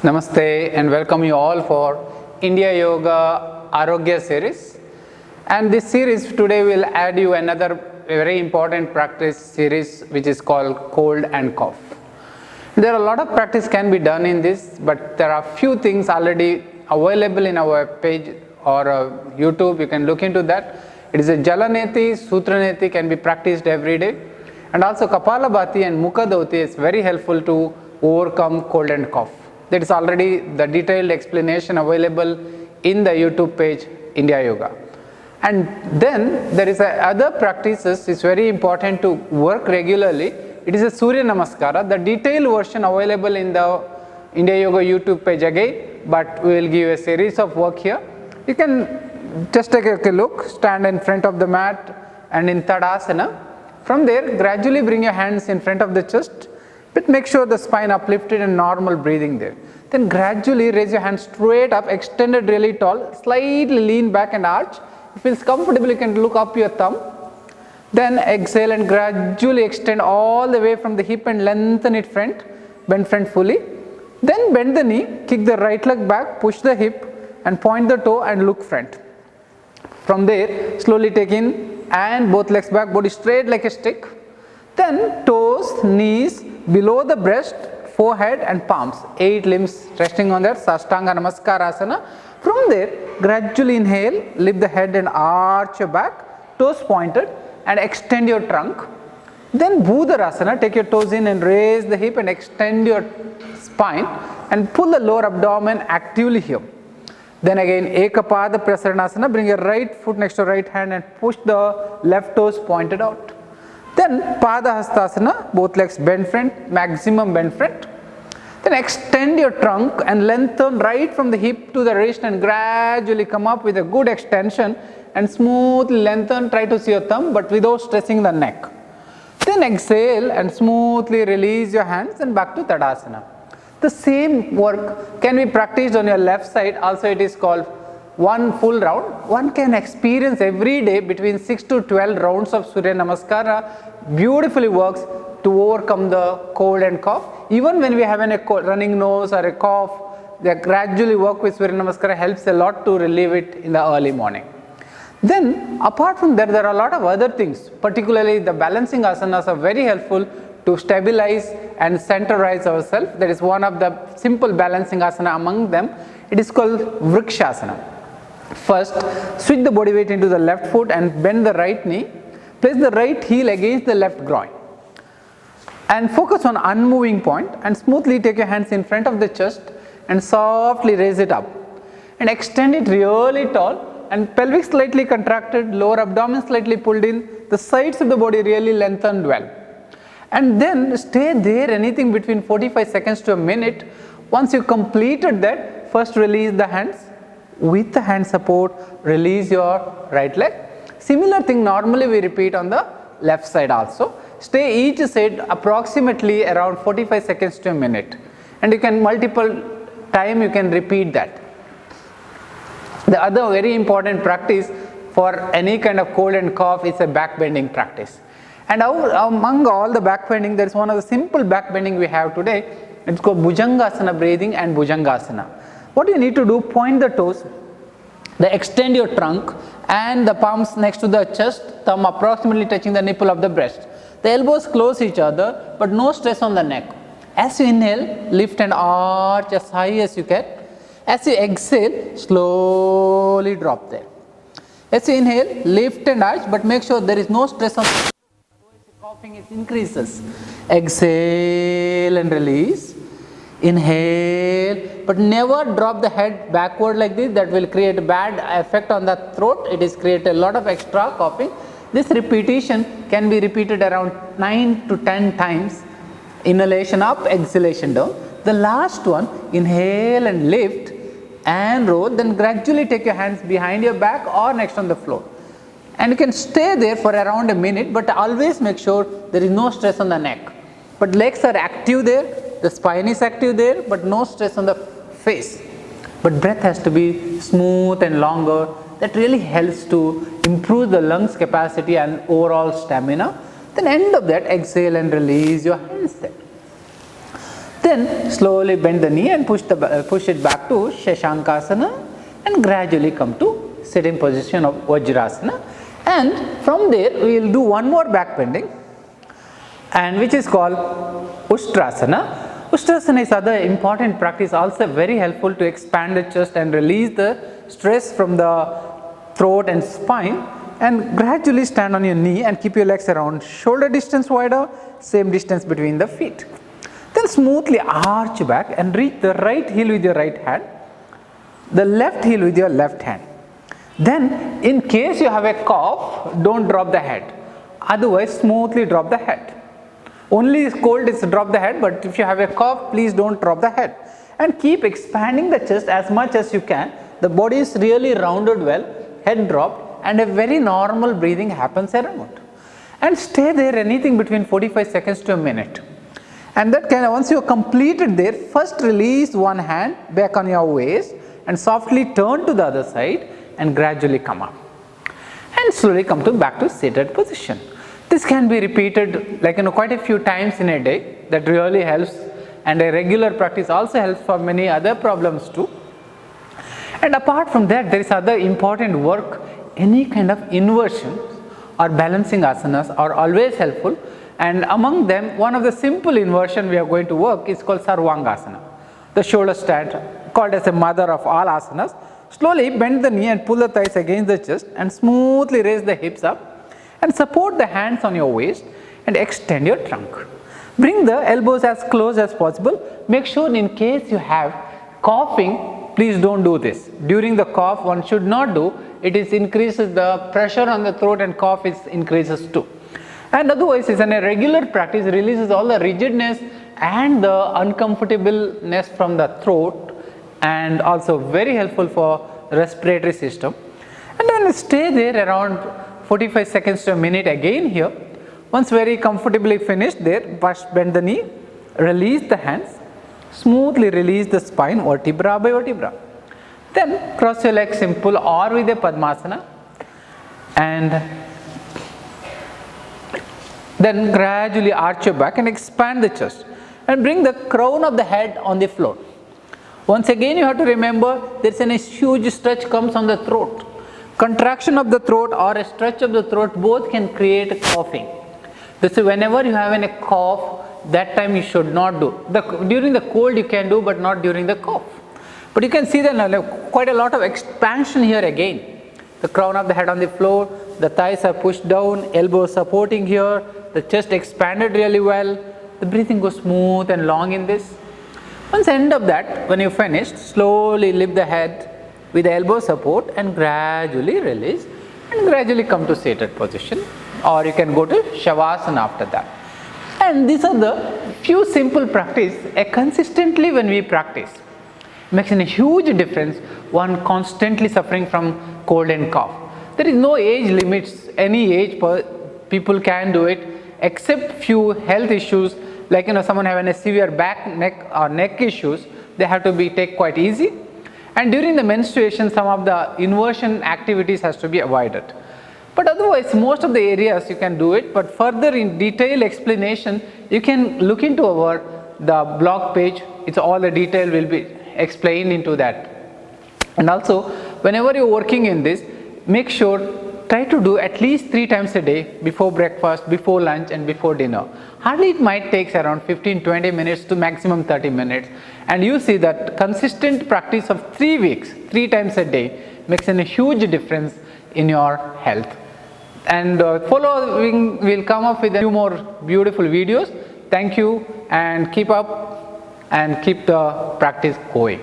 Namaste and welcome you all for India Yoga Arogya series. And this series today will add you another very important practice series which is called cold and cough. There are a lot of practice can be done in this, but there are few things already available in our page or YouTube. You can look into that. It is a Jalaneti, Sutraneti can be practiced every day, and also Kapalabhati and Mukhadauti is very helpful to overcome cold and cough. That is already the detailed explanation available in the YouTube page India Yoga. And then there is other practices. It's very important to work regularly. It is a Surya Namaskara. The detailed version available in the India Yoga YouTube page again, but we will give you a series of work here. You can just take a look, stand in front of the mat and in Tadasana. From there, gradually bring your hands in front of the chest, but make sure the spine uplifted and normal breathing there. Then gradually raise your hands straight up, extended really tall, slightly lean back and arch. If it feels comfortable, you can look up your thumb. Then exhale and gradually extend all the way from the hip and lengthen it front, bend front fully. Then bend the knee, kick the right leg back, push the hip and point the toe and look front. From there, slowly take in and both legs back, body straight like a stick. Then toes, knees, below the breast, forehead and palms, 8 limbs resting on that Sastanga Namaskarasana. From there, gradually inhale, lift the head and arch your back, toes pointed and extend your trunk. Then Bhudarasana, take your toes in and raise the hip and extend your spine and pull the lower abdomen actively here. Then again Ekapada Prasaranasana, bring your right foot next to right hand and push the left toes pointed out. Then Padahastasana, both legs bend front, maximum bend front. Then extend your trunk and lengthen right from the hip to the wrist and gradually come up with a good extension and smoothly lengthen, try to see your thumb but without stressing the neck. Then exhale and smoothly release your hands and back to Tadasana. The same work can be practiced on your left side, also it is called one full round. One can experience every day between 6 to 12 rounds of Surya Namaskara. Beautifully works to overcome the cold and cough. Even when we have a running nose or a cough, they gradually work with Surya Namaskara helps a lot to relieve it in the early morning. Then apart from that, there are a lot of other things, particularly the balancing asanas are very helpful to stabilize and centerize ourselves. That is one of the simple balancing asana among them. It is called Vrikshasana. First, switch the body weight into the left foot and bend the right knee. Place the right heel against the left groin. And focus on unmoving point and smoothly take your hands in front of the chest and softly raise it up. And extend it really tall and pelvic slightly contracted, lower abdomen slightly pulled in, the sides of the body really lengthened well. And then stay there anything between 45 seconds to a minute. Once you completed that, first release the hands. With the hand support, release your right leg. Similar thing normally we repeat on the left side also. Stay each side approximately around 45 seconds to a minute. And you can multiple time you can repeat that. The other very important practice for any kind of cold and cough is a back bending practice. And among all the back bending, there is one of the simple back bending we have today. It's called Bhujangasana breathing and Bhujangasana. What you need to do, point the toes, extend your trunk and the palms next to the chest, thumb approximately touching the nipple of the breast. The elbows close each other but no stress on the neck. As you inhale, lift and arch as high as you can. As you exhale, slowly drop there. As you inhale, lift and arch but make sure there is no stress on the neck. Coughing it increases. Exhale and release. Inhale, but never drop the head backward like this. That will create a bad effect on the throat. It is create a lot of extra coughing. This repetition can be repeated around 9 to 10 times. Inhalation up, exhalation down. The last one, inhale and lift and roll. Then gradually take your hands behind your back or next on the floor. And you can stay there for around a minute, but always make sure there is no stress on the neck. But legs are active there. The spine is active there, but no stress on the face. But breath has to be smooth and longer. That really helps to improve the lungs capacity and overall stamina. Then end of that, exhale and release your hands there. Then slowly bend the knee and push it back to Shashankasana and gradually come to sitting position of Vajrasana. And from there we will do one more back bending, and which is called Ustrasana. Ustrasana is other important practice, also very helpful to expand the chest and release the stress from the throat and spine. And gradually stand on your knee and keep your legs around shoulder distance wider, same distance between the feet. Then smoothly arch back and reach the right heel with your right hand, the left heel with your left hand. Then in case you have a cough, don't drop the head, otherwise smoothly drop the head. Only cold is drop the head, but if you have a cough, please don't drop the head. And keep expanding the chest as much as you can. The body is really rounded well, head dropped, and a very normal breathing happens around. And stay there anything between 45 seconds to a minute. And that can, once you are completed there, first release one hand back on your waist and softly turn to the other side and gradually come up. And slowly come back to seated position. This can be repeated quite a few times in a day. That really helps, and a regular practice also helps for many other problems too. And apart from that, there is other important work. Any kind of inversion or balancing asanas are always helpful, and among them one of the simple inversion we are going to work is called Sarvangasana, the shoulder stand, called as a mother of all asanas. Slowly bend the knee and pull the thighs against the chest and smoothly raise the hips up and support the hands on your waist and extend your trunk. Bring the elbows as close as possible. Make sure in case you have coughing, please don't do this. During the cough, one should not do. It increases the pressure on the throat and cough increases too. And otherwise, it's a regular practice, releases all the rigidness and the uncomfortableness from the throat, and also very helpful for respiratory system. And then stay there around 45 seconds to a minute again here. Once very comfortably finished there, first bend the knee, release the hands, smoothly release the spine vertebra by vertebra. Then cross your legs simple or with a Padmasana, and then gradually arch your back and expand the chest and bring the crown of the head on the floor. Once again you have to remember there is a huge stretch comes on the throat. Contraction of the throat or a stretch of the throat both can create coughing. This is whenever you have a cough, that time you should not do. During the cold you can do, but not during the cough. But you can see that quite a lot of expansion here again. The crown of the head on the floor, the thighs are pushed down, elbows supporting here, the chest expanded really well, the breathing goes smooth and long in this. Once end of that, when you finished, slowly lift the head with the elbow support and gradually release and gradually come to seated position, or you can go to Shavasana after that. And these are the few simple practice. Consistently when we practice, makes a huge difference. One constantly suffering from cold and cough. There is no age limits. Any age people can do it, except few health issues like someone having a severe back, neck or neck issues. They have to be take quite easy. And during the menstruation, some of the inversion activities has to be avoided. But otherwise, most of the areas you can do it. But further in detailed explanation, you can look into the blog page. It's all the detail will be explained into that. And also, whenever you're working in this, make sure try to do at least 3 times a day, before breakfast, before lunch and before dinner. Hardly it might take around 15-20 minutes to maximum 30 minutes. And you see that consistent practice of 3 weeks, 3 times a day makes a huge difference in your health. And following, we'll come up with a few more beautiful videos. Thank you, and keep up and keep the practice going.